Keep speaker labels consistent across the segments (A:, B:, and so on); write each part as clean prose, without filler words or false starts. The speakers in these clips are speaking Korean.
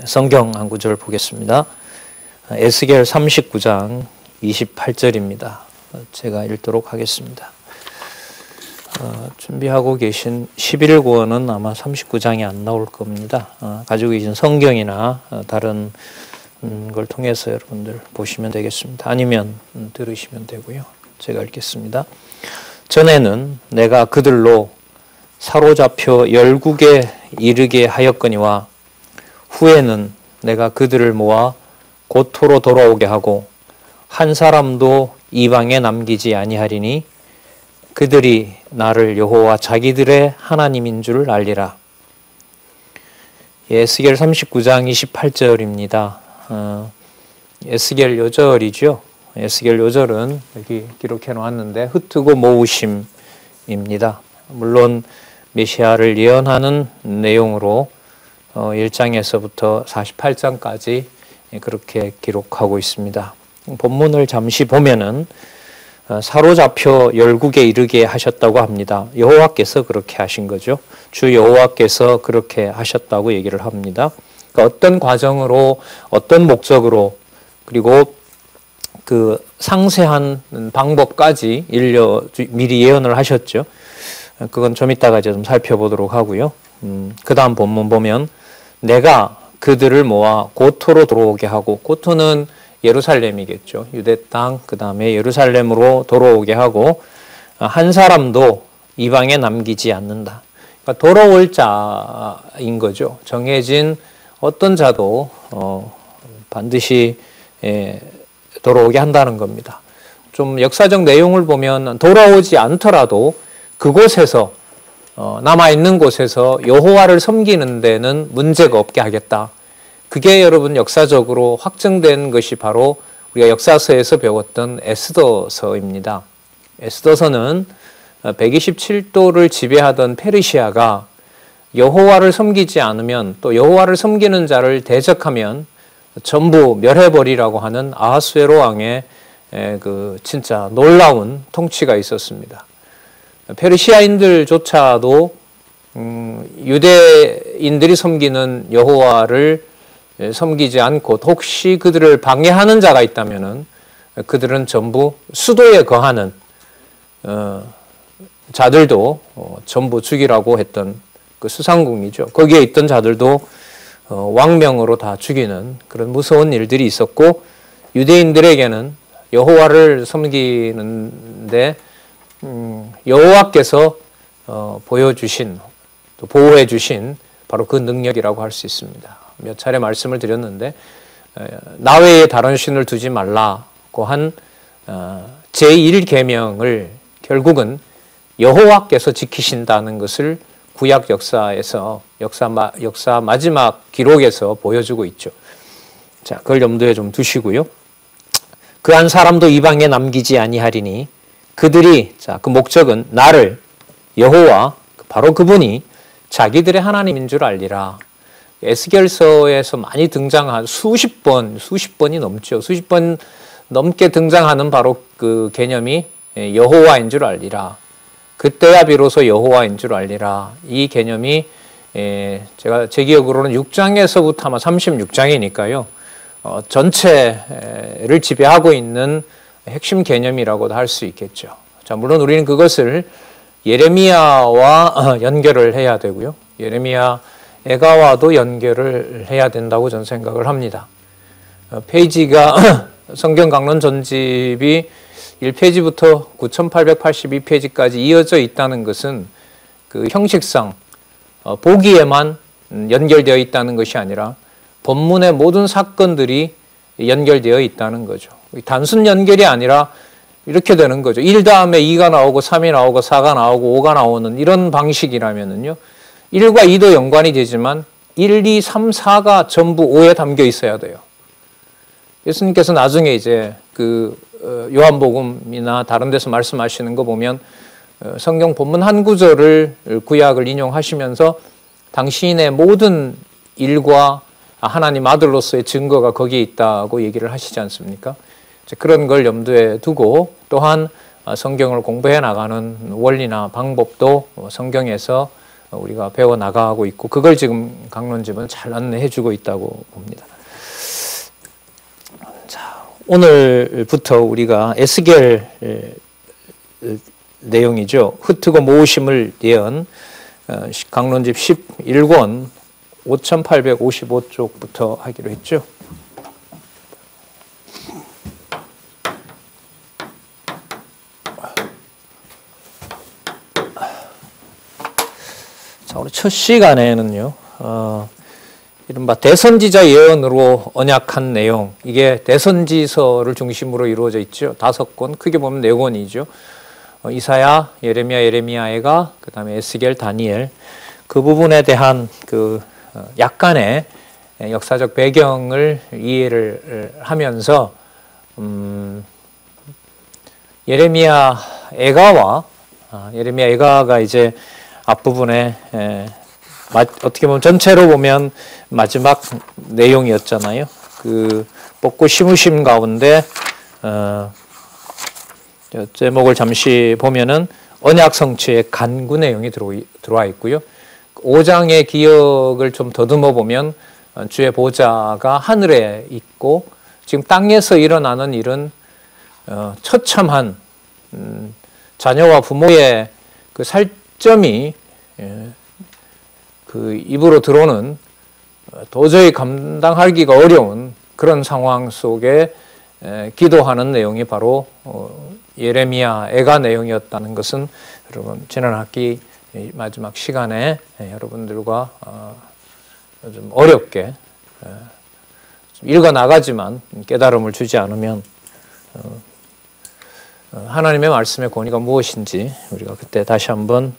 A: 성경 한 구절 보겠습니다. 에스겔 39장 28절입니다. 제가 읽도록 하겠습니다. 준비하고 계신 11구원은 아마 39장이 안 나올 겁니다. 가지고 계신 성경이나 다른 걸 통해서 여러분들 보시면 되겠습니다. 아니면 들으시면 되고요. 제가 읽겠습니다. 전에는 내가 그들로 사로잡혀 열국에 이르게 하였거니와 후에는 내가 그들을 모아 고토로 돌아오게 하고 한 사람도 이방에 남기지 아니하리니 그들이 나를 여호와 자기들의 하나님인 줄 알리라. 에스겔 39장 28절입니다. 에스겔 요절이죠. 에스겔 요절은 여기 기록해 놓았는데 흩트고 모으심입니다. 물론 메시아를 예언하는 내용으로 1장에서부터 48장까지 그렇게 기록하고 있습니다. 본문을 잠시 보면은 사로잡혀 열국에 이르게 하셨다고 합니다. 여호와께서 그렇게 하신 거죠. 주 여호와께서 그렇게 하셨다고 얘기를 합니다. 그러니까 어떤 과정으로 어떤 목적으로 그리고 그 상세한 방법까지 미리 예언을 하셨죠. 그건 좀 이따가 좀 살펴보도록 하고요. 그 다음 본문 보면 내가 그들을 모아 고토로 들어오게 하고, 고토는 예루살렘이겠죠. 유대 땅, 그 다음에 예루살렘으로 돌아오게 하고 한 사람도 이방에 남기지 않는다. 그러니까 돌아올 자인 거죠. 정해진 어떤 자도 반드시 돌아오게 한다는 겁니다. 좀 역사적 내용을 보면 돌아오지 않더라도 그곳에서 남아있는 곳에서 여호와를 섬기는 데는 문제가 없게 하겠다. 그게 여러분 역사적으로 확증된 것이 바로 우리가 역사서에서 배웠던 에스더서입니다. 에스더서는 127도를 지배하던 페르시아가 여호와를 섬기지 않으면 또 여호와를 섬기는 자를 대적하면 전부 멸해버리라고 하는 아하수에로 왕의 그 진짜 놀라운 통치가 있었습니다. 페르시아인들조차도 유대인들이 섬기는 여호와를 섬기지 않고 혹시 그들을 방해하는 자가 있다면은 그들은 전부 수도에 거하는 자들도 전부 죽이라고 했던 그 수상궁이죠. 거기에 있던 자들도 왕명으로 다 죽이는 그런 무서운 일들이 있었고, 유대인들에게는 여호와를 섬기는데 여호와께서 보여주신 또 보호해 주신 바로 그 능력이라고 할 수 있습니다. 몇 차례 말씀을 드렸는데 나 외에 다른 신을 두지 말라고 한 제1계명을 결국은 여호와께서 지키신다는 것을 구약 역사에서 역사 마지막 기록에서 보여주고 있죠. 자, 그걸 염두에 좀 두시고요. 그 한 사람도 이방에 남기지 아니하리니 그들이, 자, 그 목적은 나를 여호와, 바로 그분이 자기들의 하나님인 줄 알리라. 에스겔서에서 많이 등장한 수십 번이 넘죠. 수십 번 넘게 등장하는 바로 그 개념이 여호와인 줄 알리라. 그때야 비로소 여호와인 줄 알리라. 이 개념이 제가 제 기억으로는 6장에서부터 아마 36장이니까요. 전체를 지배하고 있는 핵심 개념이라고도 할 수 있겠죠. 자, 물론 우리는 그것을 예레미야와 연결을 해야 되고요. 예레미야 애가와도 연결을 해야 된다고 저는 생각을 합니다. 페이지가 성경 강론 전집이 1페이지부터 9882페이지까지 이어져 있다는 것은 그 형식상 보기에만 연결되어 있다는 것이 아니라 본문의 모든 사건들이 연결되어 있다는 거죠. 단순 연결이 아니라 이렇게 되는 거죠. 1 다음에 2가 나오고 3이 나오고 4가 나오고 5가 나오는 이런 방식이라면은요. 1과 2도 연관이 되지만 1, 2, 3, 4가 전부 5에 담겨 있어야 돼요. 예수님께서 나중에 이제 그 요한복음이나 다른 데서 말씀하시는 거 보면 성경 본문 한 구절을 구약을 인용하시면서 당신의 모든 일과 하나님 아들로서의 증거가 거기에 있다고 얘기를 하시지 않습니까? 그런 걸 염두에 두고 또한 성경을 공부해 나가는 원리나 방법도 성경에서 우리가 배워 나가고 있고 그걸 지금 강론집은 잘 안내해주고 있다고 봅니다. 자, 오늘부터 우리가 에스겔 내용이죠. 흩트고 모으심을 예언 강론집 11권 5855쪽부터 하기로 했죠. 자, 오늘 첫 시간에는요, 이른바 대선지자 예언으로 언약한 내용, 이게 대선지서를 중심으로 이루어져 있죠. 5권, 크게 보면 4권이죠. 이사야, 예레미야, 에가, 그 다음에 에스겔, 다니엘, 그 부분에 대한 그 약간의 역사적 배경을 이해를 하면서 예레미야, 에가가 이제 앞부분에 어떻게 보면 전체로 보면 마지막 내용이었잖아요. 그 뽑고 심으심 가운데 제목을 잠시 보면은 언약 성취의 간구 내용이 들어와 있고요. 5장의 기억을 좀 더듬어 보면 주의 보좌가 하늘에 있고 지금 땅에서 일어나는 일은 처참한 자녀와 부모의 그 살점이 그 입으로 들어오는 도저히 감당하기가 어려운 그런 상황 속에 기도하는 내용이 바로 예레미야 에가 내용이었다는 것은 여러분 지난 학기 마지막 시간에 여러분들과 좀 어렵게 좀 읽어 나가지만 깨달음을 주지 않으면 하나님의 말씀의 권위가 무엇인지 우리가 그때 다시 한번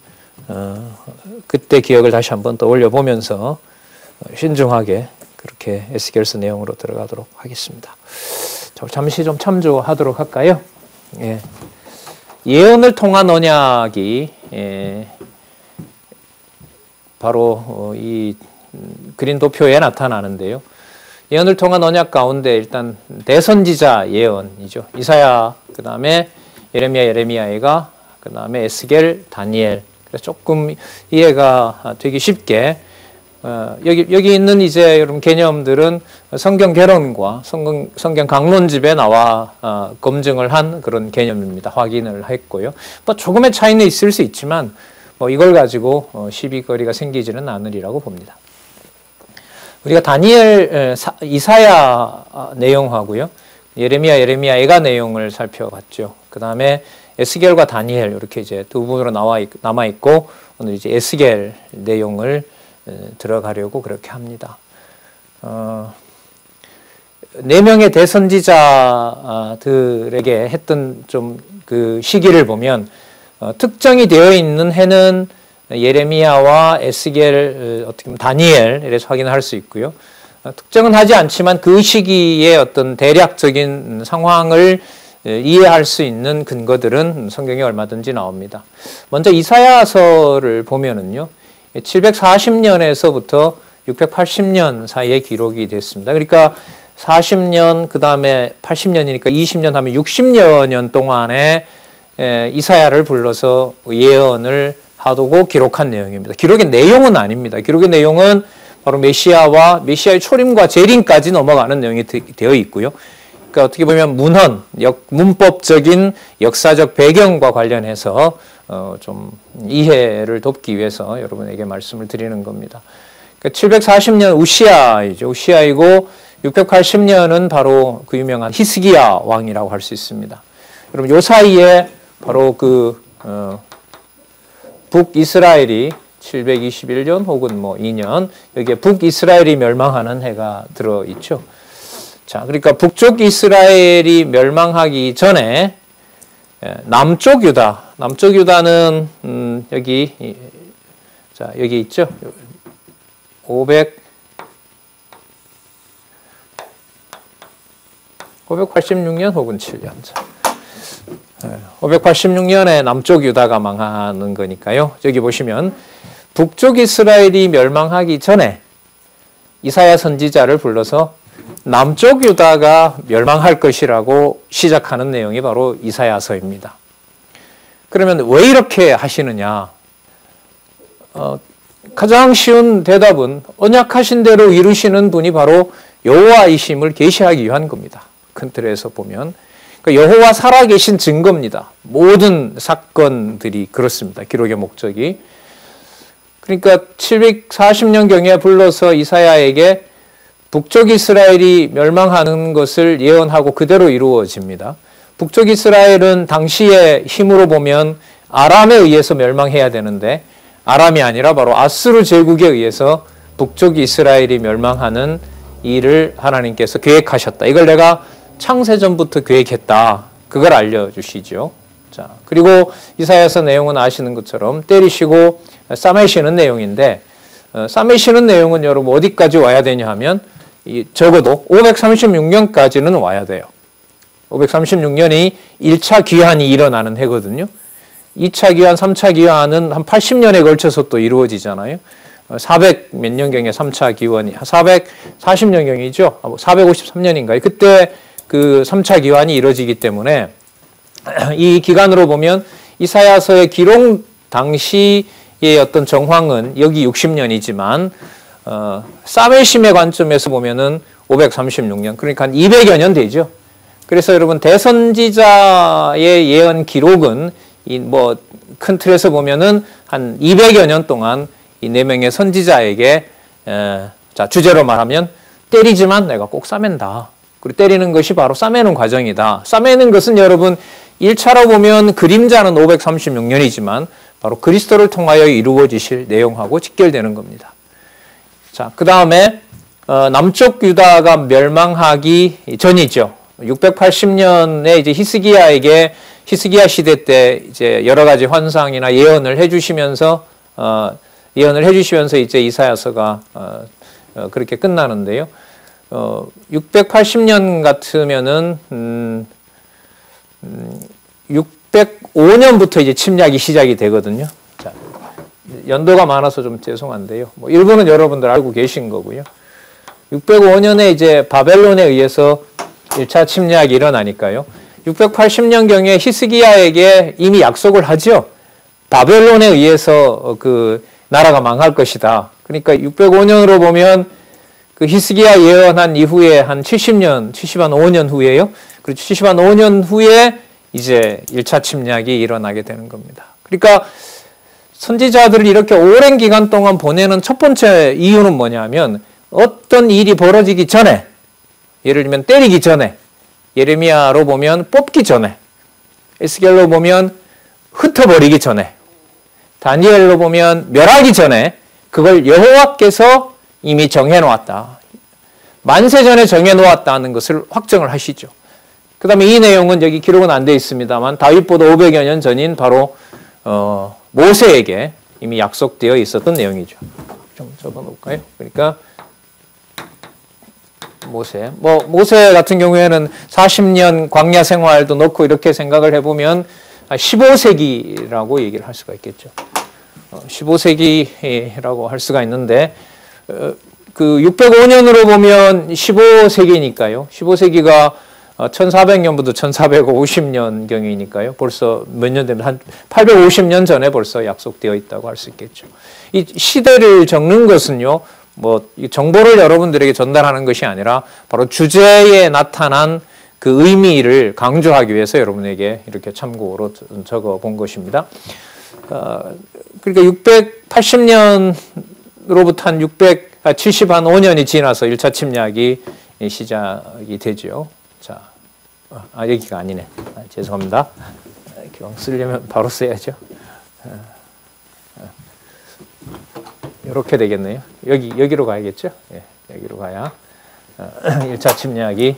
A: 그때 기억을 다시 한번 떠올려 보면서 신중하게 그렇게 에스겔서 내용으로 들어가도록 하겠습니다. 잠시 좀 참조하도록 할까요? 예. 예언을 통한 언약이 바로 이 그린 도표에 나타나는데요. 예언을 통한 언약 가운데 일단 대선지자 예언이죠. 이사야, 그 다음에 예레미야에가, 그 다음에 에스겔, 다니엘. 그래서 조금 이해가 되기 쉽게 여기 있는 이제 여러분 개념들은 성경 개론과 성경 강론집에 나와 검증을 한 그런 개념입니다. 확인을 했고요. 뭐 조금의 차이는 있을 수 있지만 뭐 이걸 가지고 시비거리가 생기지는 않으리라고 봅니다. 우리가 다니엘, 이사야 내용하고요. 예레미야, 에가 내용을 살펴봤죠. 그 다음에 에스겔과 다니엘 이렇게 이제 두 부분으로 남아 있고 오늘 이제 에스겔 내용을 들어가려고 그렇게 합니다. 4명의 대선지자들에게 했던 좀 그 시기를 보면 특정이 되어 있는 해는 예레미야와 에스겔, 어떻게 보면 다니엘 이래서 확인할 수 있고요. 특정은 하지 않지만 그 시기의 어떤 대략적인 상황을 이해할 수 있는 근거들은 성경에 얼마든지 나옵니다. 먼저 이사야서를 보면은요, 740년에서부터 680년 사이에 기록이 됐습니다. 그러니까 40년, 그 다음에 80년이니까 20년 하면 60여 년 동안에 이사야를 불러서 예언을 하두고 기록한 내용입니다. 기록의 내용은 아닙니다. 기록의 내용은 바로 메시아와 메시아의 초림과 재림까지 넘어가는 내용이 되어 있고요. 그러니까 어떻게 보면 문법적인 역사적 배경과 관련해서 좀 이해를 돕기 위해서 여러분에게 말씀을 드리는 겁니다. 그러니까 740년 우시아이죠. 우시아이고 680년은 바로 그 유명한 히스기야 왕이라고 할 수 있습니다. 여러분 요 사이에 바로 그 북이스라엘이 721년 혹은 뭐 2년 여기에 북이스라엘이 멸망하는 해가 들어 있죠. 자, 그러니까 북쪽 이스라엘이 멸망하기 전에 남쪽 유다는 여기 있죠. 586년 혹은 7년. 586년에 남쪽 유다가 망하는 거니까요. 여기 보시면 북쪽 이스라엘이 멸망하기 전에 이사야 선지자를 불러서 남쪽 유다가 멸망할 것이라고 시작하는 내용이 바로 이사야서입니다. 그러면 왜 이렇게 하시느냐? 가장 쉬운 대답은 언약하신 대로 이루시는 분이 바로 여호와이심을 계시하기 위한 겁니다. 큰 틀에서 보면 여호와 살아계신 증거입니다. 모든 사건들이 그렇습니다. 기록의 목적이. 그러니까 740년경에 불러서 이사야에게 북쪽 이스라엘이 멸망하는 것을 예언하고 그대로 이루어집니다. 북쪽 이스라엘은 당시의 힘으로 보면 아람에 의해서 멸망해야 되는데 아람이 아니라 바로 아수르 제국에 의해서 북쪽 이스라엘이 멸망하는 일을 하나님께서 계획하셨다. 이걸 내가 창세전부터 계획했다. 그걸 알려주시죠. 자, 그리고 이사야서 내용은 아시는 것처럼 때리시고 싸매시는 내용인데 싸매시는 내용은 여러분 어디까지 와야 되냐 하면 적어도 536년까지는 와야 돼요. 536년이 1차 귀환이 일어나는 해거든요. 2차 귀환, 3차 귀환은 한 80년에 걸쳐서 또 이루어지잖아요. 400 몇 년경에 3차 귀환이 440년경이죠. 453년인가요? 그때 그 3차 귀환이 이루어지기 때문에 이 기간으로 보면 이사야서의 기록 당시의 어떤 정황은 여기 60년이지만 싸매심의 관점에서 보면은 536년, 그러니까 한 200여 년 되죠. 그래서 여러분 대선지자의 예언 기록은 큰 틀에서 보면은 한 200여 년 동안 이 네 명의 선지자에게 자 주제로 말하면 때리지만 내가 꼭 싸맨다. 그리고 때리는 것이 바로 싸매는 과정이다. 싸매는 것은 여러분 1차로 보면 그림자는 536년이지만 바로 그리스도를 통하여 이루어지실 내용하고 직결되는 겁니다. 자, 그 다음에 남쪽 유다가 멸망하기 전이죠. 680년에 이제 히스기야 시대 때 이제 여러 가지 환상이나 예언을 해주시면서 이제 이사야서가 그렇게 끝나는데요. 680년 같으면은 605년부터 이제 침략이 시작이 되거든요. 자, 연도가 많아서 좀 죄송한데요. 일부는 여러분들 알고 계신 거고요. 605년에 이제 바벨론에 의해서 1차 침략이 일어나니까요. 680년경에 히스기야에게 이미 약속을 하죠. 바벨론에 의해서 그 나라가 망할 것이다. 그러니까 605년으로 보면 그 히스기야 예언한 이후에 한 75년 후에요. 그리고 75년 후에 이제 1차 침략이 일어나게 되는 겁니다. 그러니까 선지자들을 이렇게 오랜 기간 동안 보내는 첫 번째 이유는 뭐냐면 어떤 일이 벌어지기 전에, 예를 들면 때리기 전에, 예레미야로 보면 뽑기 전에, 에스겔로 보면 흩어버리기 전에, 다니엘로 보면 멸하기 전에 그걸 여호와께서 이미 정해놓았다. 만세 전에 정해놓았다는 것을 확정을 하시죠. 그 다음에 이 내용은 여기 기록은 안 되어 있습니다만 다윗보다 500여 년 전인 바로 모세에게 이미 약속되어 있었던 내용이죠. 좀 적어놓을까요? 그러니까 모세 같은 경우에는 40년 광야 생활도 넣고 이렇게 생각을 해보면 15세기라고 얘기를 할 수가 있겠죠. 15세기라고 할 수가 있는데 그 605년으로 보면 15세기니까요. 15세기가 1400년부터 1450년경이니까요. 벌써 몇 년 되면 한 850년 전에 벌써 약속되어 있다고 할 수 있겠죠. 이 시대를 적는 것은요. 정보를 여러분들에게 전달하는 것이 아니라 바로 주제에 나타난 그 의미를 강조하기 위해서 여러분에게 이렇게 참고로 적어 본 것입니다. 그러니까 680년으로부터 한 675년이 지나서 1차 침략이 시작이 되죠. 자, 여기가 아니네. 죄송합니다. 기왕 쓰려면 바로 써야죠. 이렇게 되겠네요. 여기로 가야겠죠? 예, 여기로 가야 1차 침략이.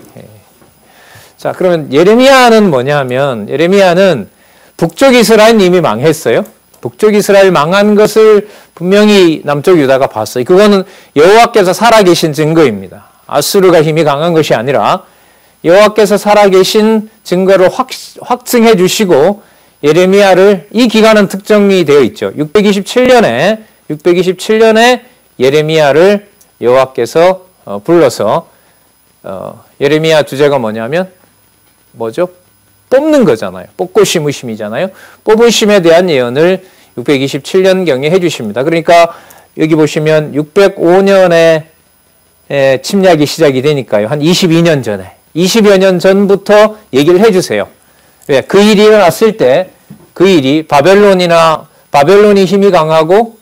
A: 자, 그러면 예레미야는 뭐냐면 예레미야는 북쪽 이스라엘은 이미 망했어요. 북쪽 이스라엘 망한 것을 분명히 남쪽 유다가 봤어요. 그거는 여호와께서 살아계신 증거입니다. 아수르가 힘이 강한 것이 아니라 여호와께서 살아계신 증거를 확증해 주시고 예레미야를 이 기간은 특정이 되어 있죠. 627년에 예레미야를 여호와께서 불러서 예레미야 주제가 뭐냐면 뭐죠? 뽑는 거잖아요. 뽑고 심으심이잖아요. 뽑으심에 대한 예언을 627년경에 해주십니다. 그러니까 여기 보시면 605년에 침략이 시작이 되니까요. 한 22년 전에, 20여 년 전부터 얘기를 해주세요. 왜? 그 일이 일어났을 때 그 일이 바벨론이 힘이 강하고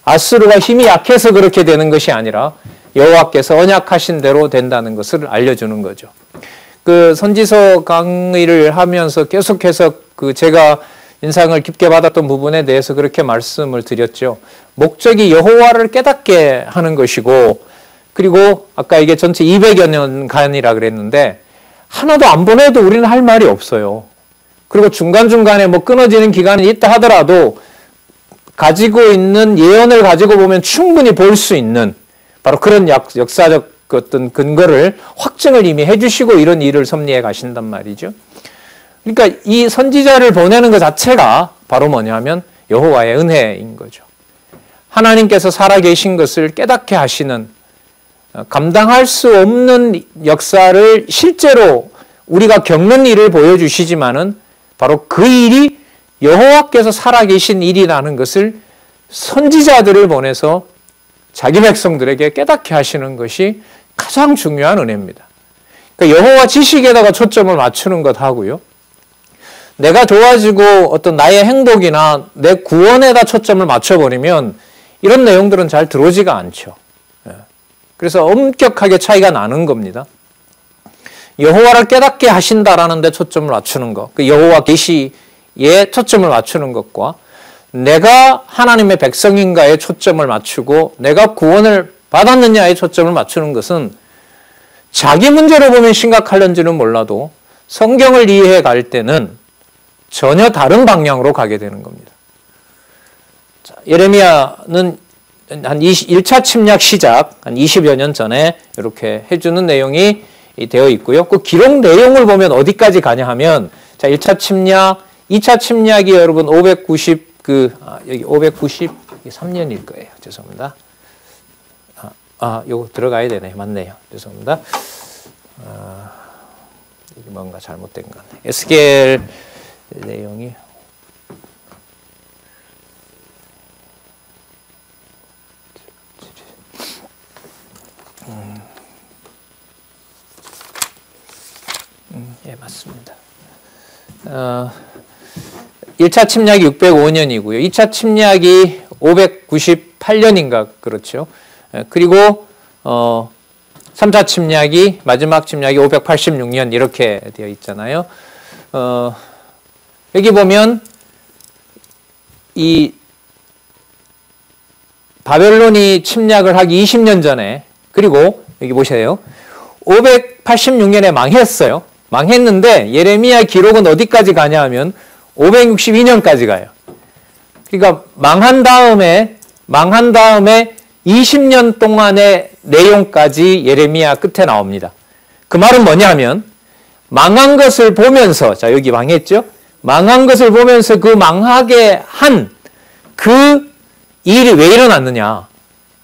A: 아수르가 힘이 약해서 그렇게 되는 것이 아니라 여호와께서 언약하신 대로 된다는 것을 알려주는 거죠. 그 선지서 강의를 하면서 계속해서 그 제가 인상을 깊게 받았던 부분에 대해서 그렇게 말씀을 드렸죠. 목적이 여호와를 깨닫게 하는 것이고, 그리고 아까 이게 전체 200여 년간이라 그랬는데 하나도 안 보내도 우리는 할 말이 없어요. 그리고 중간중간에 뭐 끊어지는 기간이 있다 하더라도 가지고 있는 예언을 가지고 보면 충분히 볼 수 있는 바로 그런 역사적 어떤 근거를 확증을 이미 해주시고 이런 일을 섭리해 가신단 말이죠. 그러니까 이 선지자를 보내는 것 자체가 바로 뭐냐면 여호와의 은혜인 거죠. 하나님께서 살아계신 것을 깨닫게 하시는, 감당할 수 없는 역사를 실제로 우리가 겪는 일을 보여주시지만은 바로 그 일이 여호와께서 살아계신 일이라는 것을 선지자들을 보내서 자기 백성들에게 깨닫게 하시는 것이 가장 중요한 은혜입니다. 그러니까 여호와 지식에다가 초점을 맞추는 것 하고요. 내가 좋아지고 어떤 나의 행복이나 내 구원에다 초점을 맞춰버리면 이런 내용들은 잘 들어오지가 않죠. 그래서 엄격하게 차이가 나는 겁니다. 여호와를 깨닫게 하신다라는 데 초점을 맞추는 것, 그 여호와 계시에 초점을 맞추는 것과 내가 하나님의 백성인가에 초점을 맞추고 내가 구원을 받았느냐에 초점을 맞추는 것은 자기 문제로 보면 심각할런지는 몰라도 성경을 이해해 갈 때는 전혀 다른 방향으로 가게 되는 겁니다. 자, 예레미야는 한 1차 침략 시작, 한 20여 년 전에 이렇게 해주는 내용이 되어 있고요. 그 기록 내용을 보면 어디까지 가냐 하면, 자, 1차 침략, 2차 침략이 여러분 593년일 거예요. 죄송합니다. 요거 들어가야 되네. 맞네요. 죄송합니다. 이게 뭔가 잘못된 거네. 에스겔 내용이. 예, 맞습니다. 1차 침략이 605년이고요. 2차 침략이 598년인가 그렇죠. 그리고 3차 침략이, 마지막 침략이 586년 이렇게 되어 있잖아요. 여기 보면 이 바벨론이 침략을 하기 20년 전에, 그리고 여기 보세요. 586년에 망했어요. 망했는데 예레미야 기록은 어디까지 가냐 하면 562년까지 가요. 그러니까 망한 다음에 20년 동안의 내용까지 예레미야 끝에 나옵니다. 그 말은 뭐냐면 망한 것을 보면서, 자 여기 망했죠? 망한 것을 보면서 그 망하게 한 그 일이 왜 일어났느냐?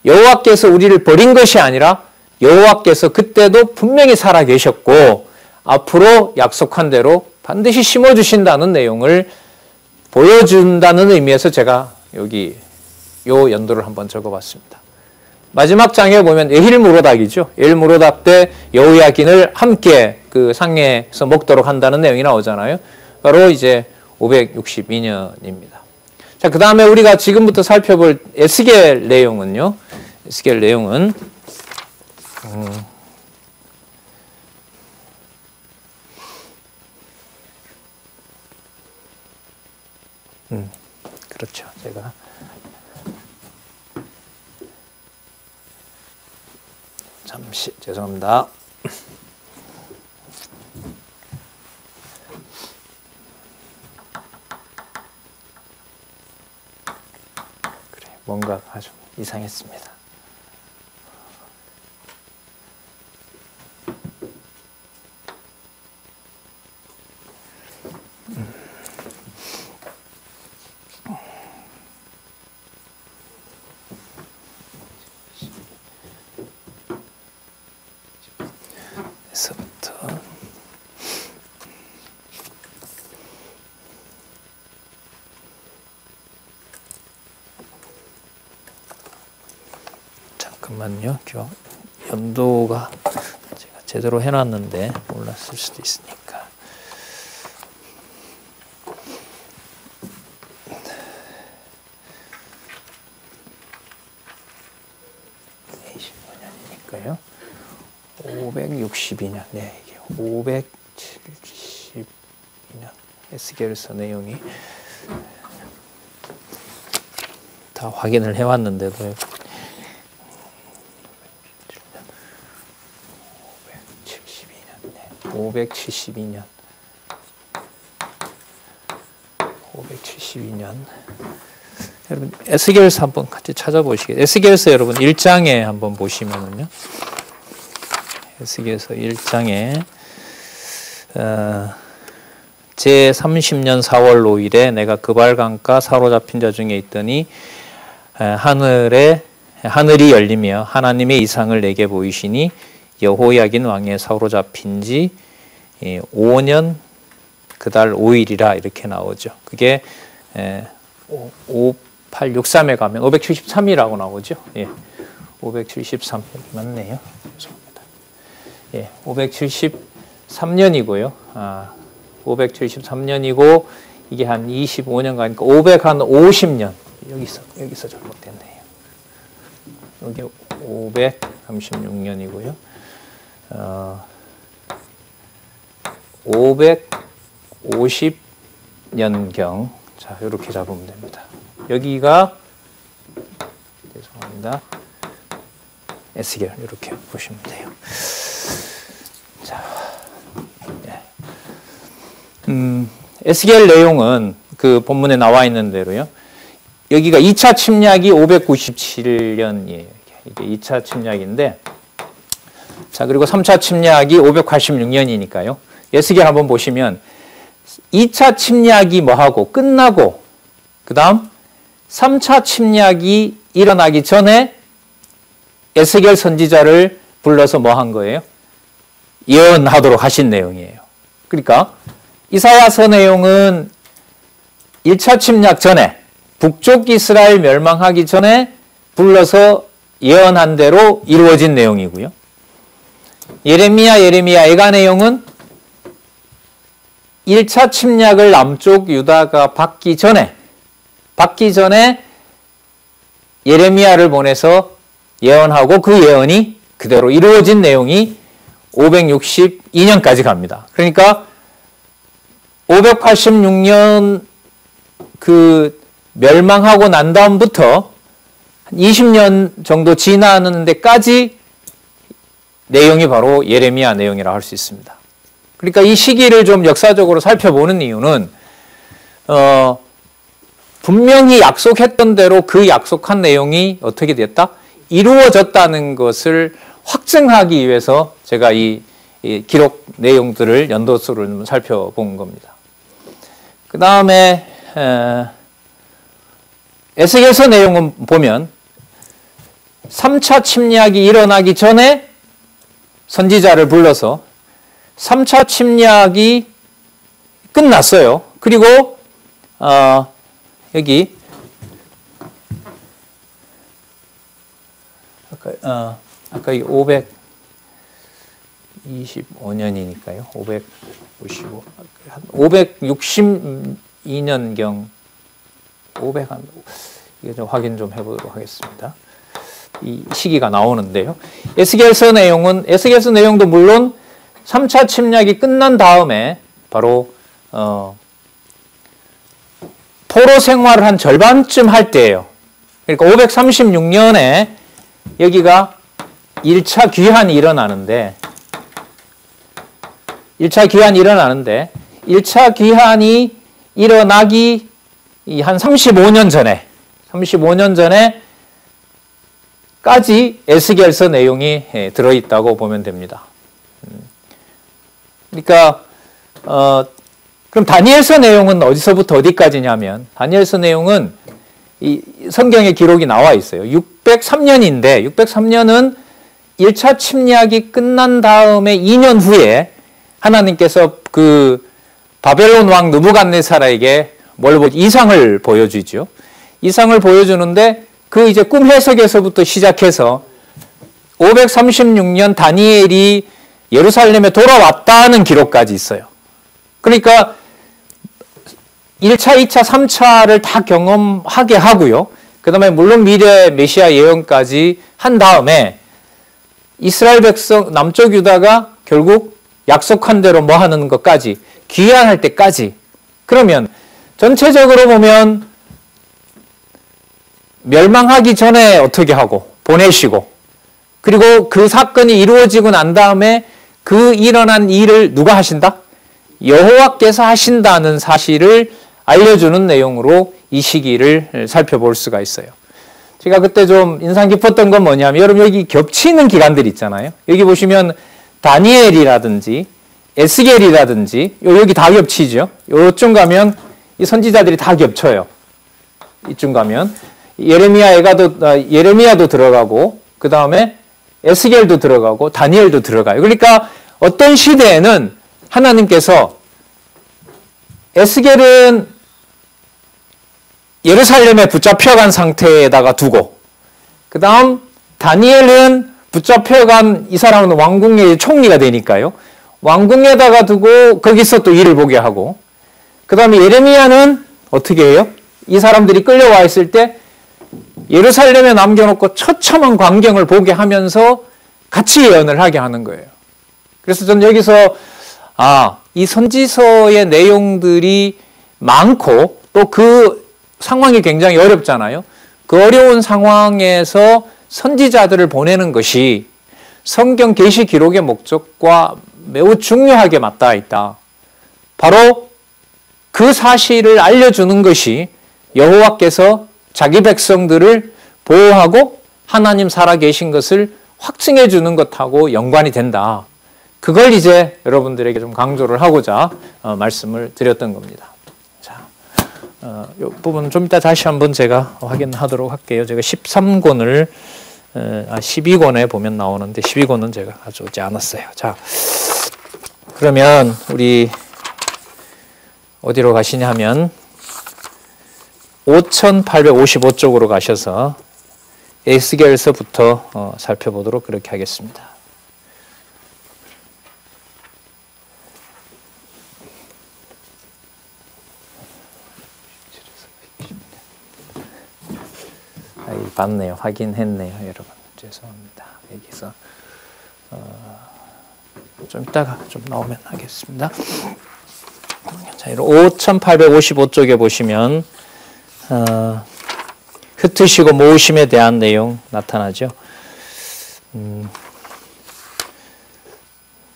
A: 여호와께서 우리를 버린 것이 아니라 여호와께서 그때도 분명히 살아계셨고 앞으로 약속한 대로 반드시 심어주신다는 내용을 보여준다는 의미에서 제가 여기 요 연도를 한번 적어봤습니다. 마지막 장에 보면 에힐무로닥이죠. 에힐무로닥 때 여호야긴을 함께 그 상에서 먹도록 한다는 내용이 나오잖아요. 바로 이제 562년입니다. 자, 그 다음에 우리가 지금부터 살펴볼 에스겔 내용은요. 에스겔 내용은 그렇죠. 제가 잠시 죄송합니다. 그래, 뭔가가 좀 이상했습니다. 에서부터 잠깐만요. 연도가 제가 제대로 해놨는데 몰랐을 수도 있으니까. (25년이니까요) 562년. 네, 이게 572년 에스겔서 내용이 다 확인을 해왔는데도 572년. 572년. 여러분 에스겔서 한번 같이 찾아보시겠어요? 에스겔서 여러분 1장에 한번 보시면은요. 에스겔서 1장에 제 30년 4월 5일에 내가 그발강가 사로잡힌 자 중에 있더니 하늘이 열리며 하나님의 이상을 내게 보이시니 여호야긴 왕의 사로잡힌 지 5년 그달 5일이라 이렇게 나오죠. 그게 5863에 가면 573이라고 나오죠. 예, 573 맞네요. 죄송합니다. 예, 573년이고요. 573년이고 이게 한 25년 가니까 550년. 여기서 잘못됐네요. 여기 536년이고요. 550년경. 자, 이렇게 잡으면 됩니다. 여기가 죄송합니다. 에스겔 이렇게 보시면 돼요. 자, 네. 에스겔 내용은 그 본문에 나와 있는 대로요. 여기가 2차 침략이 597년이에요. 이게 2차 침략인데, 자, 그리고 3차 침략이 586년이니까요. 에스겔 한번 보시면 2차 침략이 뭐하고 끝나고 그 다음 3차 침략이 일어나기 전에 에스겔 선지자를 불러서 뭐 한 거예요? 예언하도록 하신 내용이에요. 그러니까 이사야서 내용은 1차 침략 전에 북쪽 이스라엘 멸망하기 전에 불러서 예언한 대로 이루어진 내용이고요. 예레미야 애가 내용은 1차 침략을 남쪽 유다가 받기 전에 예레미야를 보내서 예언하고 그 예언이 그대로 이루어진 내용이 562년까지 갑니다. 그러니까 586년 그 멸망하고 난 다음부터 20년 정도 지나는 데까지 내용이 바로 예레미야 내용이라고 할 수 있습니다. 그러니까 이 시기를 좀 역사적으로 살펴보는 이유는 분명히 약속했던 대로 그 약속한 내용이 어떻게 됐다? 이루어졌다는 것을 확증하기 위해서 제가 이 기록 내용들을 연도수를 살펴본 겁니다. 그 다음에 에스겔서 내용은 보면 3차 침략이 일어나기 전에 선지자를 불러서 3차 침략이 끝났어요. 그리고 여기 아까 이 525년이니까요. 562년경 500한 이게 좀 확인 좀 해보도록 하겠습니다. 이 시기가 나오는데요. 에스겔서 내용도 물론 3차 침략이 끝난 다음에 바로 포로 생활을 한 절반쯤 할 때예요. 그러니까 536년에 여기가 1차 귀환이 일어나는데 1차 귀환이 일어나기 한 35년 전에까지 에스겔서 내용이 들어있다고 보면 됩니다. 그러니까 그럼 다니엘서 내용은 어디서부터 어디까지냐면 다니엘서 내용은 이 성경에 기록이 나와 있어요. 603년인데 603년은 1차 침략이 끝난 다음에 2년 후에 하나님께서 그 바벨론 왕 느부갓네살에게 이상을 보여주죠. 이상을 보여주는데 그 이제 꿈 해석에서부터 시작해서 536년 다니엘이 예루살렘에 돌아왔다는 기록까지 있어요. 그러니까 1차, 2차, 3차를 다 경험하게 하고요. 그 다음에 물론 미래 메시아 예언까지 한 다음에 이스라엘 백성, 남쪽 유다가 결국 약속한 대로 뭐 하는 것까지, 귀환할 때까지. 그러면 전체적으로 보면 멸망하기 전에 어떻게 하고 보내시고, 그리고 그 사건이 이루어지고 난 다음에 그 일어난 일을 누가 하신다? 여호와께서 하신다는 사실을 알려주는 내용으로 이 시기를 살펴볼 수가 있어요. 제가 그때 좀 인상 깊었던 건 뭐냐면, 여러분 여기 겹치는 기간들이 있잖아요. 여기 보시면 다니엘이라든지 에스겔이라든지 여기 다 겹치죠. 요쯤 가면 이 선지자들이 다 겹쳐요. 이쯤 가면 예레미야도 들어가고, 그 다음에 에스겔도 들어가고 다니엘도 들어가요. 그러니까 어떤 시대에는 하나님께서 에스겔은 예루살렘에 붙잡혀간 상태에다가 두고, 그 다음 다니엘은 붙잡혀간, 이 사람은 왕궁의 총리가 되니까요, 왕궁에다가 두고 거기서 또 일을 보게 하고, 그 다음에 예레미야는 어떻게 해요? 이 사람들이 끌려와 있을 때 예루살렘에 남겨놓고 처참한 광경을 보게 하면서 같이 예언을 하게 하는 거예요. 그래서 저는 여기서 이 선지서의 내용들이 많고 또 그 상황이 굉장히 어렵잖아요. 그 어려운 상황에서 선지자들을 보내는 것이 성경 계시 기록의 목적과 매우 중요하게 맞닿아 있다. 바로 그 사실을 알려주는 것이 여호와께서 자기 백성들을 보호하고 하나님 살아계신 것을 확증해 주는 것하고 연관이 된다. 그걸 이제 여러분들에게 좀 강조를 하고자 말씀을 드렸던 겁니다. 자, 이 부분은 좀 이따 다시 한번 제가 확인하도록 할게요. 제가 13권을 12권에 보면 나오는데 12권은 제가 가져오지 않았어요. 자, 그러면 우리 어디로 가시냐 하면 5855쪽으로 가셔서 에스겔서부터 살펴보도록 그렇게 하겠습니다. 봤네요. 확인했네요. 여러분. 죄송합니다. 여기서 좀 이따가 좀 나오면 하겠습니다. 자, 5855쪽에 보시면 흩으시고 모으심에 대한 내용 나타나죠.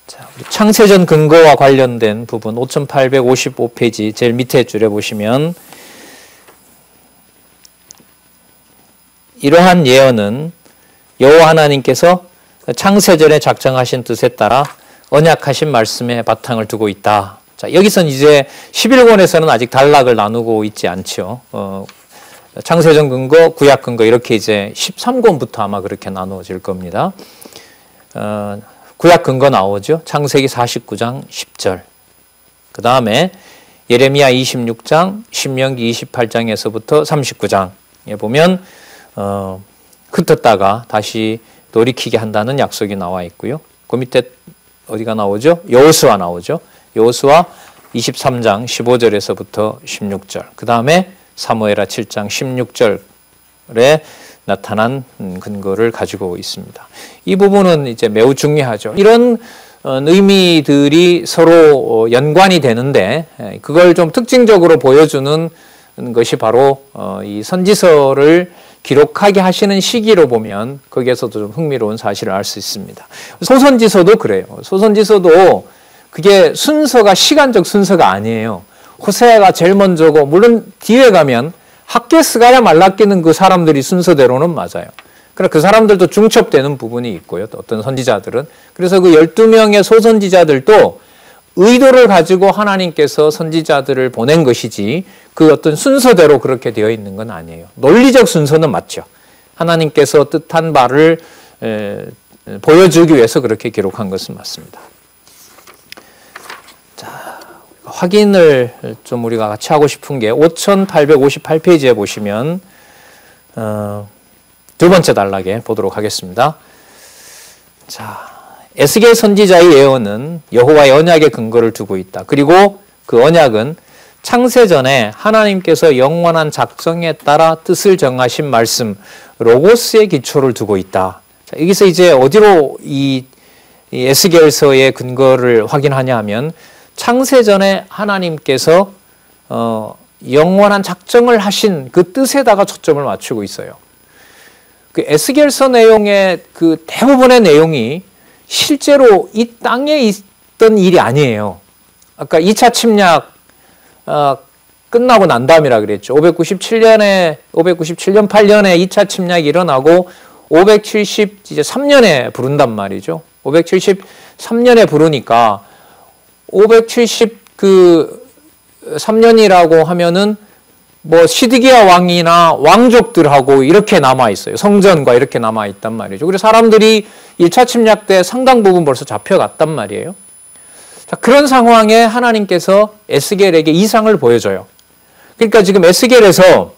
A: 자, 우리 창세전 근거와 관련된 부분 5855페이지 제일 밑에 줄에 보시면 이러한 예언은 여호와 하나님께서 창세전에 작정하신 뜻에 따라 언약하신 말씀에 바탕을 두고 있다. 자, 여기서는 이제 11권에서는 아직 단락을 나누고 있지 않죠. 창세전 근거, 구약 근거 이렇게 이제 13권부터 아마 그렇게 나누어질 겁니다. 구약 근거 나오죠. 창세기 49장 10절. 그 다음에 예레미야 26장, 신명기 28장에서부터 39장에 보면 흩었다가 다시 돌이키게 한다는 약속이 나와 있고요. 그 밑에 어디가 나오죠? 여호수아 나오죠. 여호수아 23장 15절에서부터 16절. 그 다음에 사무엘하 7장 16절에 나타난 근거를 가지고 있습니다. 이 부분은 이제 매우 중요하죠. 이런 의미들이 서로 연관이 되는데 그걸 좀 특징적으로 보여주는 것이 바로 이 선지서를 기록하게 하시는 시기로 보면 거기에서도 좀 흥미로운 사실을 알 수 있습니다. 소선지서도 그래요. 소선지서도 그게 순서가 시간적 순서가 아니에요. 호세아가 제일 먼저고, 물론 뒤에 가면 학개스가야 말라끼는 그 사람들이 순서대로는 맞아요. 그러나 그 사람들도 중첩되는 부분이 있고요. 또 어떤 선지자들은. 그래서 그 12명의 소선지자들도 의도를 가지고 하나님께서 선지자들을 보낸 것이지 그 어떤 순서대로 그렇게 되어 있는 건 아니에요. 논리적 순서는 맞죠. 하나님께서 뜻한 바를 보여주기 위해서 그렇게 기록한 것은 맞습니다. 자, 확인을 좀 우리가 같이 하고 싶은 게 5858페이지에 보시면 두 번째 단락에 보도록 하겠습니다. 자, 에스겔 선지자의 예언은 여호와의 언약에 근거를 두고 있다. 그리고 그 언약은 창세전에 하나님께서 영원한 작정에 따라 뜻을 정하신 말씀 로고스의 기초를 두고 있다. 자, 여기서 이제 어디로 이 에스겔서의 근거를 확인하냐 하면 창세전에 하나님께서 영원한 작정을 하신 그 뜻에다가 초점을 맞추고 있어요. 그 에스겔서 내용의 그 대부분의 내용이 실제로 이 땅에 있던 일이 아니에요. 아까 2차 침략 끝나고 난 다음이라 그랬죠. 597년 8년에 2차 침략이 일어나고 573년에 부른단 말이죠. 573년에 부르니까 573년이라고 하면은 뭐 시드기야 왕이나 왕족들하고 이렇게 남아 있어요. 성전과 이렇게 남아 있단 말이죠. 그래서 사람들이 1차 침략 때 상당 부분 벌써 잡혀갔단 말이에요. 자, 그런 상황에 하나님께서 에스겔에게 이상을 보여줘요. 그러니까 지금 에스겔에서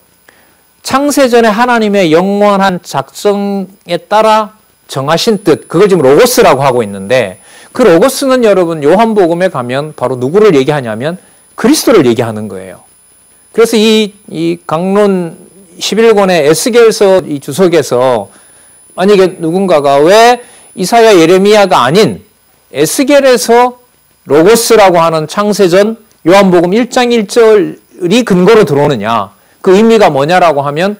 A: 창세전에 하나님의 영원한 작정에 따라 정하신 뜻, 그걸 지금 로고스라고 하고 있는데 그 로고스는 여러분 요한복음에 가면 바로 누구를 얘기하냐면 그리스도를 얘기하는 거예요. 그래서 이 강론 11권의 에스겔서 이 주석에서 만약에 누군가가 왜 이사야 예레미야가 아닌 에스겔에서 로고스라고 하는 창세전 요한복음 1장 1절이 근거로 들어오느냐, 그 의미가 뭐냐라고 하면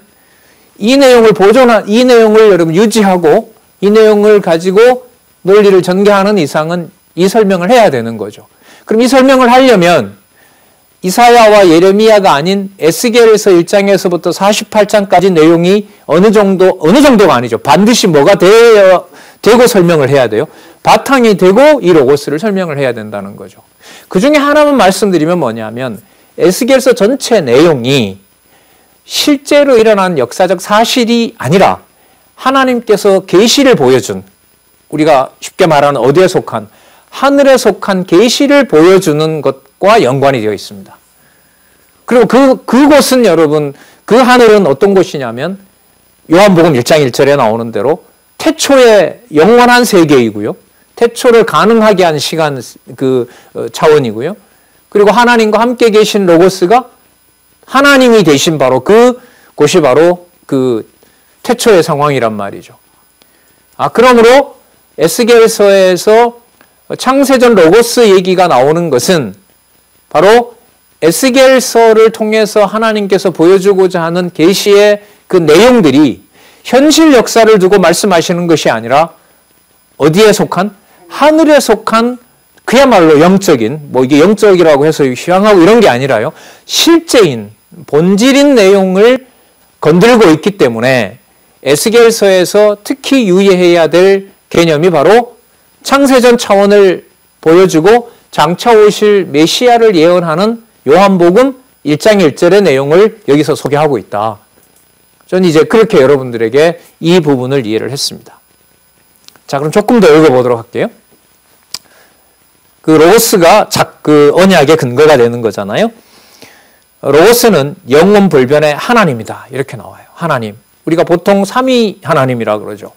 A: 이 내용을 이 내용을 여러분 유지하고 이 내용을 가지고 논리를 전개하는 이상은 이 설명을 해야 되는 거죠. 그럼 이 설명을 하려면 이사야와 예레미야가 아닌 에스겔에서 1장에서부터 48장까지 내용이 어느 정도가 아니죠. 반드시 뭐가 되고 설명을 해야 돼요. 바탕이 되고 이 로고스를 설명을 해야 된다는 거죠. 그 중에 하나만 말씀드리면 뭐냐면 에스겔서 전체 내용이 실제로 일어난 역사적 사실이 아니라 하나님께서 계시를 보여준, 우리가 쉽게 말하는 어디에 속한, 하늘에 속한 계시를 보여주는 것과 연관이 되어 있습니다. 그리고 그곳은 여러분, 그 하늘은 어떤 곳이냐면 요한복음 1장 1절에 나오는 대로 태초의 영원한 세계이고요. 태초를 가능하게 한 시간 차원이고요. 그리고 하나님과 함께 계신 로고스가 하나님이 되신 바로 그곳이 바로 그 태초의 상황이란 말이죠. 그러므로 에스겔서에서 창세전 로고스 얘기가 나오는 것은 바로 에스겔서를 통해서 하나님께서 보여주고자 하는 계시의 그 내용들이 현실 역사를 두고 말씀하시는 것이 아니라 어디에 속한? 하늘에 속한 그야말로 영적인, 뭐 이게 영적이라고 해서 휴양하고 이런 게 아니라요. 실제인, 본질인 내용을 건들고 있기 때문에 에스겔서에서 특히 유의해야 될 개념이 바로 창세전 차원을 보여주고 장차 오실 메시아를 예언하는 요한복음 1장 1절의 내용을 여기서 소개하고 있다. 저는 이제 그렇게 여러분들에게 이 부분을 이해를 했습니다. 자, 그럼 조금 더 읽어보도록 할게요. 그 로고스가 그 언약의 근거가 되는 거잖아요. 로고스는 영원 불변의 하나님이다. 이렇게 나와요. 하나님. 우리가 보통 삼위 하나님이라 그러죠.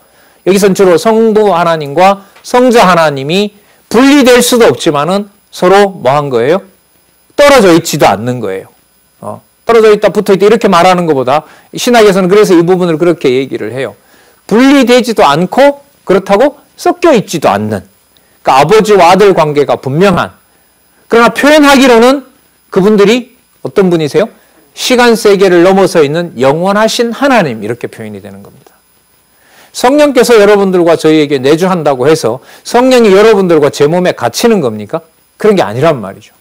A: 여기서는 주로 성부 하나님과 성자 하나님이 분리될 수도 없지만은 서로 뭐 한 거예요? 떨어져 있지도 않는 거예요. 떨어져 있다, 붙어 있다 이렇게 말하는 것보다 신학에서는 그래서 이 부분을 그렇게 얘기를 해요. 분리되지도 않고 그렇다고 섞여 있지도 않는, 그러니까 아버지와 아들 관계가 분명한, 그러나 표현하기로는 그분들이 어떤 분이세요? 시간 세계를 넘어서 있는 영원하신 하나님, 이렇게 표현이 되는 겁니다. 성령께서 여러분들과 저희에게 내주한다고 해서 성령이 여러분들과 제 몸에 갇히는 겁니까? 그런 게 아니란 말이죠.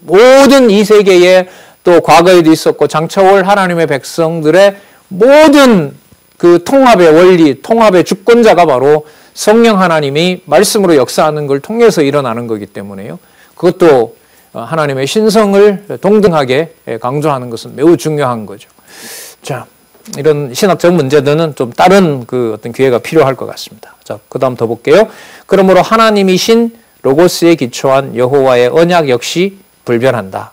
A: 모든 이 세계에 또 과거에도 있었고 장차 올 하나님의 백성들의 모든 그 통합의 원리, 통합의 주권자가 바로 성령 하나님이 말씀으로 역사하는 걸 통해서 일어나는 거기 때문에요. 그것도 하나님의 신성을 동등하게 강조하는 것은 매우 중요한 거죠. 자, 이런 신학적 문제들은 좀 다른 그 어떤 기회가 필요할 것 같습니다. 자, 그 다음 더 볼게요. 그러므로 하나님이신 로고스에 기초한 여호와의 언약 역시 불변한다.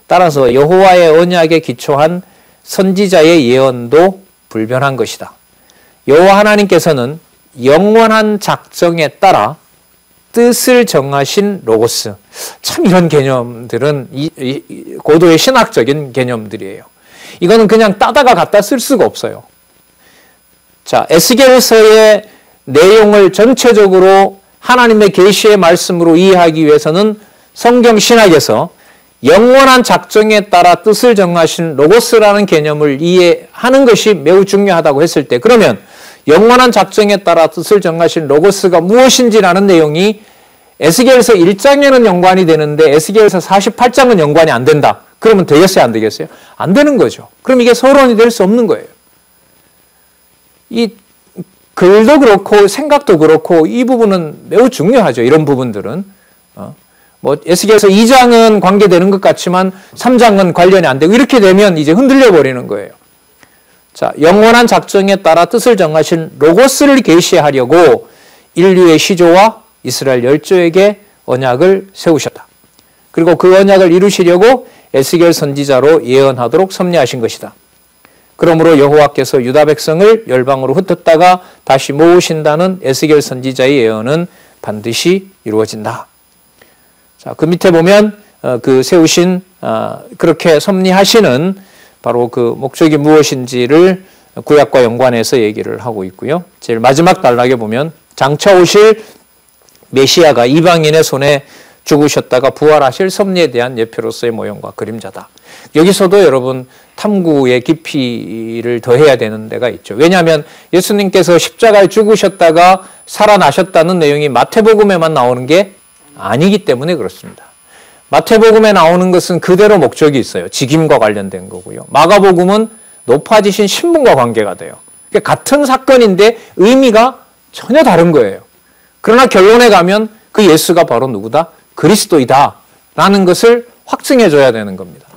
A: 따라서 여호와의 언약에 기초한 선지자의 예언도 불변한 것이다. 여호와 하나님께서는 영원한 작정에 따라 뜻을 정하신 로고스. 참 이런 개념들은 고도의 신학적인 개념들이에요. 이거는 그냥 따다가 갖다 쓸 수가 없어요. 자, 에스겔서의 내용을 전체적으로 하나님의 계시의 말씀으로 이해하기 위해서는 성경 신학에서 영원한 작정에 따라 뜻을 정하신 로고스라는 개념을 이해하는 것이 매우 중요하다고 했을 때, 그러면 영원한 작정에 따라 뜻을 정하신 로고스가 무엇인지라는 내용이 에스겔서 1장에는 연관이 되는데 에스겔서 48장은 연관이 안 된다. 그러면 되겠어요, 안 되겠어요? 안 되는 거죠. 그럼 이게 서론이 될 수 없는 거예요. 이 글도 그렇고 생각도 그렇고 이 부분은 매우 중요하죠. 이런 부분들은. 뭐 에스겔서 2장은 관계되는 것 같지만 3장은 관련이 안 되고 이렇게 되면 이제 흔들려 버리는 거예요. 자, 영원한 작정에 따라 뜻을 정하신 로고스를 계시하려고 인류의 시조와 이스라엘 열조에게 언약을 세우셨다. 그리고 그 언약을 이루시려고 에스겔 선지자로 예언하도록 섭리하신 것이다. 그러므로 여호와께서 유다 백성을 열방으로 흩었다가 다시 모으신다는 에스겔 선지자의 예언은 반드시 이루어진다. 자, 그 밑에 보면 그 세우신 그렇게 섭리하시는 바로 그 목적이 무엇인지를 구약과 연관해서 얘기를 하고 있고요. 제일 마지막 단락에 보면 장차 오실 메시아가 이방인의 손에 죽으셨다가 부활하실 섭리에 대한 예표로서의 모형과 그림자다. 여기서도 여러분 탐구의 깊이를 더해야 되는 데가 있죠. 왜냐하면 예수님께서 십자가에 죽으셨다가 살아나셨다는 내용이 마태복음에만 나오는 게 아니기 때문에 그렇습니다. 마태복음에 나오는 것은 그대로 목적이 있어요. 직임과 관련된 거고요. 마가복음은 높아지신 신분과 관계가 돼요. 그러니까 같은 사건인데 의미가 전혀 다른 거예요. 그러나 결론에 가면 그 예수가 바로 누구다? 그리스도이다 라는 것을 확증해 줘야 되는 겁니다.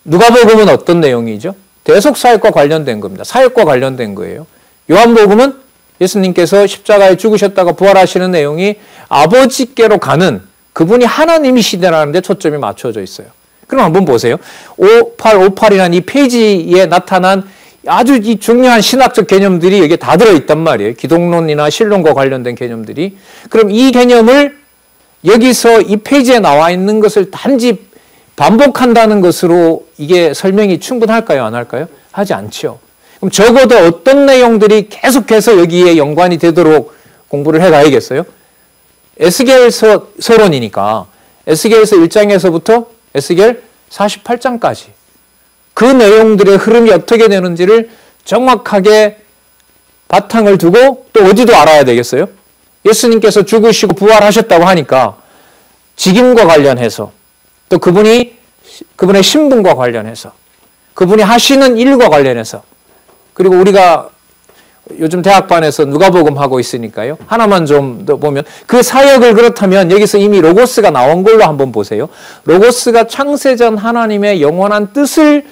A: 누가복음은 어떤 내용이죠? 대속사역과 관련된 겁니다. 사역과 관련된 거예요. 요한복음은 예수님께서 십자가에 죽으셨다가 부활하시는 내용이 아버지께로 가는 그분이 하나님이시다라는 데 초점이 맞춰져 있어요. 그럼 한번 보세요. 5858이라는 이 페이지에 나타난 아주 이 중요한 신학적 개념들이 여기에 다 들어있단 말이에요. 기독론이나 신론과 관련된 개념들이. 그럼 이 개념을 여기서 이 페이지에 나와 있는 것을 단지 반복한다는 것으로 이게 설명이 충분할까요? 안 할까요? 하지 않죠. 그럼 적어도 어떤 내용들이 계속해서 여기에 연관이 되도록 공부를 해가야겠어요? 에스겔서 서론이니까 에스겔서 1장에서부터 에스겔 48장까지 그 내용들의 흐름이 어떻게 되는지를 정확하게 바탕을 두고 또 어디도 알아야 되겠어요? 예수님께서 죽으시고 부활하셨다고 하니까 직임과 관련해서 또 그분의 신분과 관련해서 그분이 하시는 일과 관련해서 그리고 우리가 요즘 대학반에서 누가복음 하고 있으니까요. 하나만 좀 더 보면 그 사역을 그렇다면 여기서 이미 로고스가 나온 걸로 한번 보세요. 로고스가 창세전 하나님의 영원한 뜻을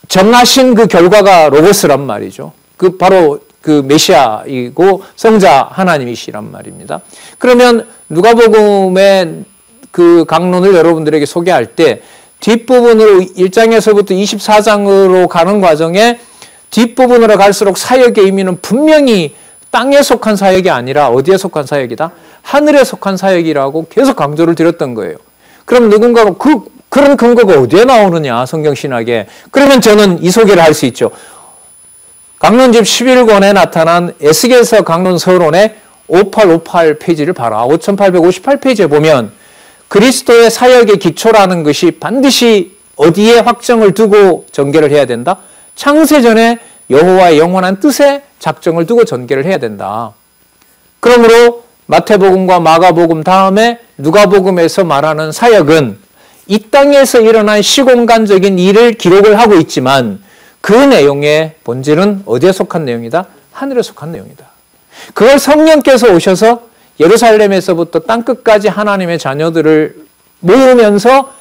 A: 정하신 그 결과가 로고스란 말이죠. 그 바로 그 메시아이고 성자 하나님이시란 말입니다. 그러면 누가복음의 그 강론을 여러분들에게 소개할 때 뒷부분으로 1장에서부터 24장으로 가는 과정에 뒷부분으로 갈수록 사역의 의미는 분명히 땅에 속한 사역이 아니라 어디에 속한 사역이다? 하늘에 속한 사역이라고 계속 강조를 드렸던 거예요. 그럼 누군가가 그런 근거가 어디에 나오느냐 성경신학에. 그러면 저는 이 소개를 할 수 있죠. 강론집 11권에 나타난 에스겔서 강론 서론의 5858 페이지를 봐라. 5858페이지에 보면 그리스도의 사역의 기초라는 것이 반드시 어디에 확정을 두고 전개를 해야 된다? 창세전에 여호와의 영원한 뜻에 작정을 두고 전개를 해야 된다. 그러므로 마태복음과 마가복음 다음에 누가복음에서 말하는 사역은 이 땅에서 일어난 시공간적인 일을 기록을 하고 있지만 그 내용의 본질은 어디에 속한 내용이다? 하늘에 속한 내용이다. 그걸 성령께서 오셔서 예루살렘에서부터 땅끝까지 하나님의 자녀들을 모으면서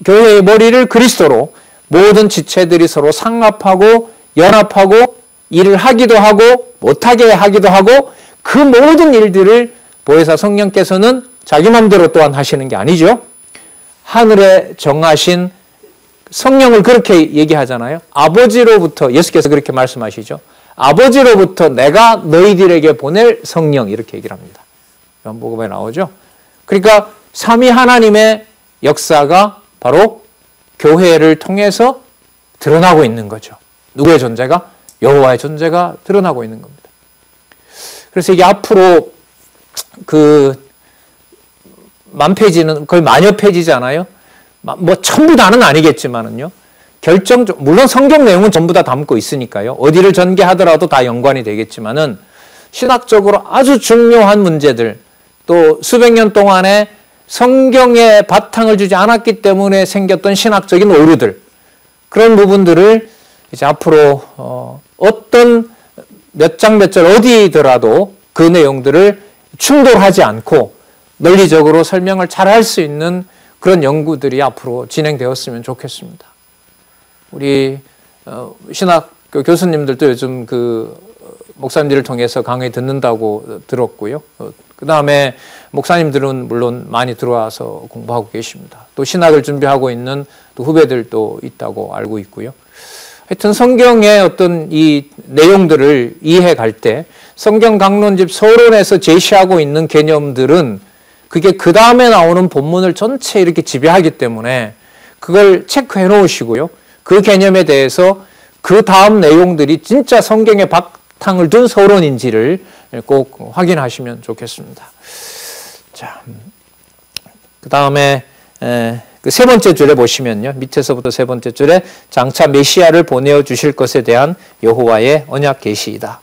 A: 교회의 머리를 그리스도로 모든 지체들이 서로 상합하고 연합하고 일을 하기도 하고 못하게 하기도 하고 그 모든 일들을 보혜사 성령께서는 자기 마음대로 또한 하시는 게 아니죠. 하늘에 정하신 성령을 그렇게 얘기하잖아요. 아버지로부터 예수께서 그렇게 말씀하시죠. 아버지로부터 내가 너희들에게 보낼 성령 이렇게 얘기를 합니다. 요한복음에 나오죠. 그러니까 삼위 하나님의 역사가 바로 교회를 통해서 드러나고 있는 거죠. 누구의 존재가? 여호와의 존재가 드러나고 있는 겁니다. 그래서 이게 앞으로 만 페이지는 거의 만여 페이지잖아요. 뭐 전부 다는 아니겠지만은요. 물론 성경 내용은 전부 다 담고 있으니까요. 어디를 전개하더라도 다 연관이 되겠지만은 신학적으로 아주 중요한 문제들, 또 수백 년 동안에 성경에 바탕을 주지 않았기 때문에 생겼던 신학적인 오류들, 그런 부분들을 이제 앞으로 어떤 몇 장 몇 절 어디더라도 그 내용들을 충돌하지 않고 논리적으로 설명을 잘 할 수 있는 그런 연구들이 앞으로 진행되었으면 좋겠습니다. 우리 신학 교수님들도 요즘 목사님들을 통해서 강의 듣는다고 들었고요. 그 다음에 목사님들은 물론 많이 들어와서 공부하고 계십니다. 또 신학을 준비하고 있는 또 후배들도 있다고 알고 있고요. 하여튼 성경의 어떤 이 내용들을 이해해 갈 때 성경 강론집 서론에서 제시하고 있는 개념들은 그게 그 다음에 나오는 본문을 전체 이렇게 지배하기 때문에 그걸 체크해 놓으시고요. 그 개념에 대해서 그 다음 내용들이 진짜 성경에 바탕을 둔 서론인지를 꼭 확인하시면 좋겠습니다. 자, 그 다음에 그 세 번째 줄에 보시면요. 밑에서부터 세 번째 줄에 장차 메시아를 보내어 주실 것에 대한 여호와의 언약 계시이다.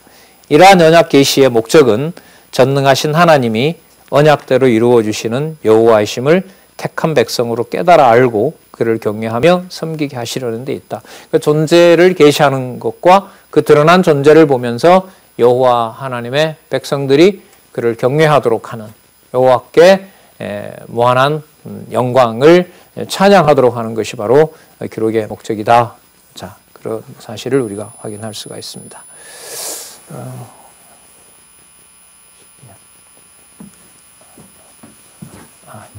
A: 이러한 언약 계시의 목적은 전능하신 하나님이 언약대로 이루어 주시는 여호와이심을 택한 백성으로 깨달아 알고 그를 경외하며 섬기게 하시려는 데 있다. 그 존재를 계시하는 것과 그 드러난 존재를 보면서 여호와 하나님의 백성들이 그를 경외하도록 하는, 여호와께 무한한 영광을 찬양하도록 하는 것이 바로 기록의 목적이다. 자, 그런 사실을 우리가 확인할 수가 있습니다.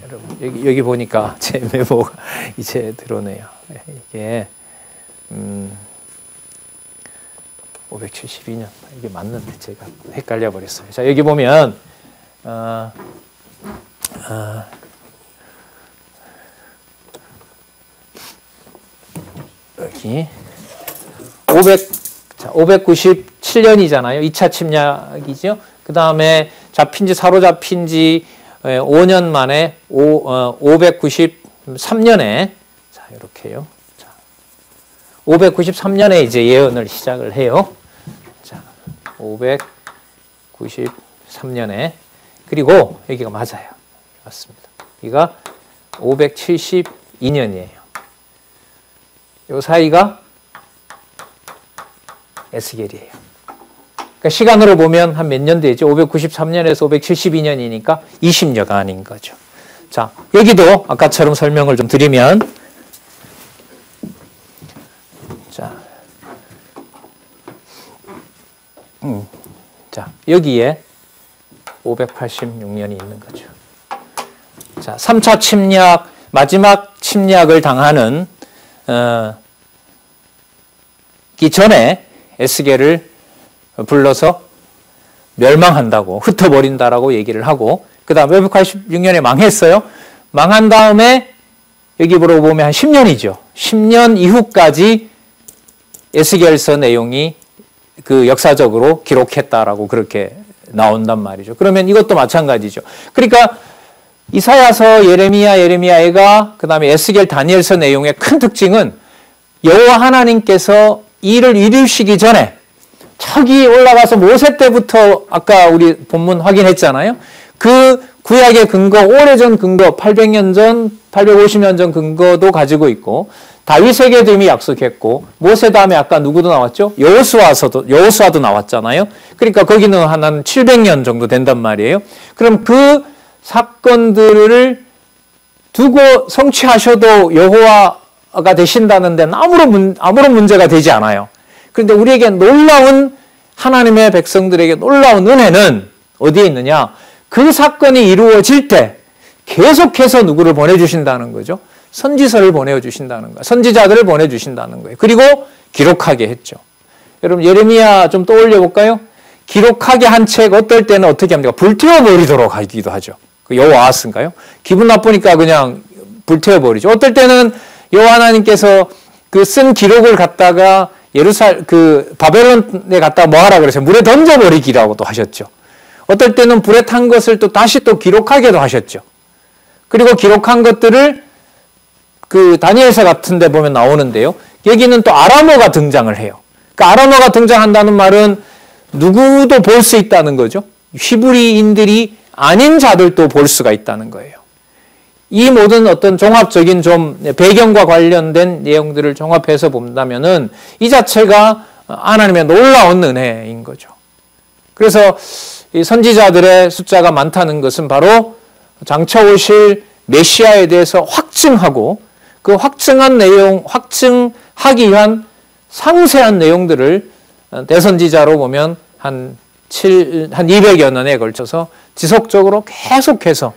A: 여러분 여기 보니까 제 메모가 이제 드러내요. 이게 572년 이게 맞는데 제가 헷갈려 버렸어요. 자, 여기 보면 여기 597년이잖아요. 2차 침략이죠. 그 다음에 사로잡힌 지 5년 만에 593년에 자, 이렇게요. 자, 593년에 이제 예언을 시작을 해요. 자, 593년에 그리고 여기가 맞아요. 맞습니다. 여기가 572년이에요. 요 사이가 에스겔이에요. 그러니까 시간으로 보면 한 몇 년 되죠? 593년에서 572년이니까 20여간인 거죠. 자, 여기도 아까처럼 설명을 좀 드리면, 자, 자, 여기에 586년이 있는 거죠. 자, 3차 침략, 마지막 침략을 당하는 이 전에 에스겔을 불러서 멸망한다고, 흩어버린다라고 얘기를 하고, 그 다음에 586년에 망했어요. 망한 다음에 여기 보면 한 10년이죠. 10년 이후까지 에스겔서 내용이 그 역사적으로 기록했다라고 그렇게 나온단 말이죠. 그러면 이것도 마찬가지죠. 그러니까 이사야서, 예레미야가, 그 다음에 에스겔, 다니엘서 내용의 큰 특징은 여호와 하나님께서 이를 이루시기 전에 저기 올라가서 모세 때부터 아까 우리 본문 확인했잖아요. 그 구약의 근거, 오래전 근거, 800년 전, 850년 전 근거도 가지고 있고, 다윗에게도 이미 약속했고, 모세 다음에 아까 누구도 나왔죠? 여호수아도 나왔잖아요. 그러니까 거기는 한 700년 정도 된단 말이에요. 그럼 그 사건들을 두고 성취하셔도 여호와가 되신다는 데는 아무런 문제가 되지 않아요. 그런데 우리에게 놀라운, 하나님의 백성들에게 놀라운 은혜는 어디에 있느냐? 그 사건이 이루어질 때 계속해서 누구를 보내주신다는 거죠. 선지서를 보내주신다는 거예요. 선지자들을 보내주신다는 거예요. 그리고 기록하게 했죠. 여러분 예레미야 좀 떠올려 볼까요? 기록하게 한 책 어떨 때는 어떻게 합니까? 불태워 버리도록 하기도 하죠. 그 여호와스인가요? 기분 나쁘니까 그냥 불태워 버리죠. 어떨 때는 여호와 하나님께서 그 쓴 기록을 갖다가 바벨론에 갖다 뭐 하라 그러세요? 물에 던져 버리기라고도 하셨죠. 어떨 때는 불에 탄 것을 또 다시 또 기록하게도 하셨죠. 그리고 기록한 것들을 그 다니엘서 같은 데 보면 나오는데요. 여기는 또 아람어가 등장을 해요. 그 아람어가 등장한다는 말은 누구도 볼 수 있다는 거죠. 히브리인들이 아닌 자들도 볼 수가 있다는 거예요. 이 모든 어떤 종합적인 좀 배경과 관련된 내용들을 종합해서 본다면은 이 자체가 하나님의 놀라운 은혜인 거죠. 그래서 이 선지자들의 숫자가 많다는 것은 바로 장차 오실 메시아에 대해서 확증하고 그 확증한 내용, 확증하기 위한 상세한 내용들을 대선지자로 보면 한 200여 년에 걸쳐서 지속적으로 계속해서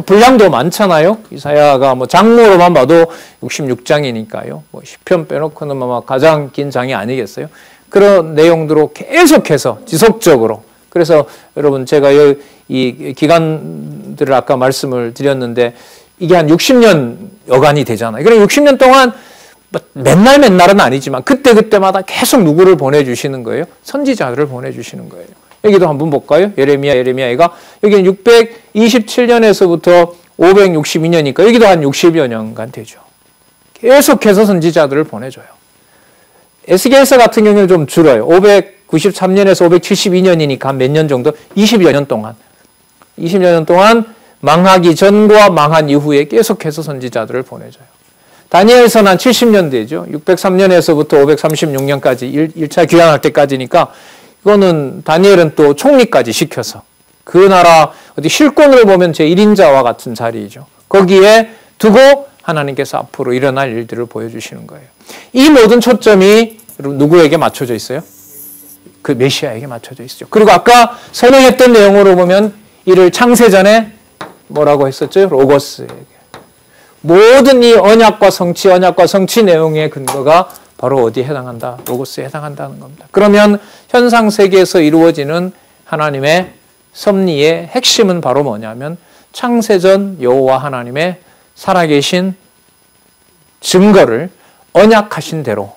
A: 분량도 많잖아요. 이사야가 뭐 장로로만 봐도 66장이니까요. 뭐 시편 빼놓고는 뭐 가장 긴 장이 아니겠어요. 그런 내용들로 계속해서 지속적으로. 그래서 여러분 제가 이 기간들을 아까 말씀을 드렸는데 이게 한 60년 여간이 되잖아요. 그럼 60년 동안 맨날은 아니지만 그때마다 계속 누구를 보내주시는 거예요? 선지자들을 보내주시는 거예요. 여기도 한번 볼까요? 예레미야가 여기는 627년에서부터 562년이니까 여기도 한 60여 년간 되죠. 계속해서 선지자들을 보내줘요. 에스겔서 같은 경우는 좀 줄어요. 593년에서 572년이니까 한 몇 년 정도? 20여 년 동안. 20여 년 동안 망하기 전과 망한 이후에 계속해서 선지자들을 보내줘요. 다니엘서는 한 70년 되죠. 603년에서부터 536년까지 1차 귀환할 때까지니까 이거는 다니엘은 또 총리까지 시켜서 그 나라 어디 실권을 보면 제1인자와 같은 자리이죠. 거기에 두고 하나님께서 앞으로 일어날 일들을 보여주시는 거예요. 이 모든 초점이 누구에게 맞춰져 있어요? 그 메시아에게 맞춰져 있죠. 그리고 아까 설명했던 내용으로 보면 이를 창세전에 뭐라고 했었죠? 로고스에게. 모든 이 언약과 성취 내용의 근거가 바로 어디에 해당한다? 로고스에 해당한다는 겁니다. 그러면 현상 세계에서 이루어지는 하나님의 섭리의 핵심은 바로 뭐냐면 창세전 여호와 하나님의 살아계신 증거를 언약하신 대로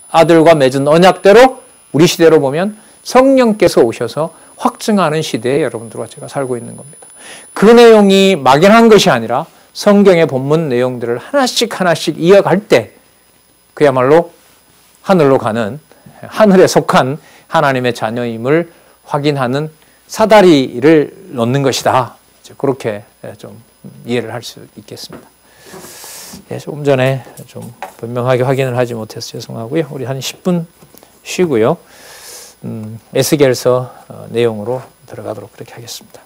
A: 아들과 맺은 언약대로 우리 시대로 보면 성령께서 오셔서 확증하는 시대에 여러분들과 제가 살고 있는 겁니다. 그 내용이 막연한 것이 아니라 성경의 본문 내용들을 하나씩 이어갈 때 그야말로 하늘로 가는 하늘에 속한 하나님의 자녀임을 확인하는 사다리를 놓는 것이다. 그렇게 좀 이해를 할 수 있겠습니다. 조금 전에 좀 분명하게 확인을 하지 못해서 죄송하고요. 우리 한 10분 쉬고요. 에스겔서 내용으로 들어가도록 그렇게 하겠습니다.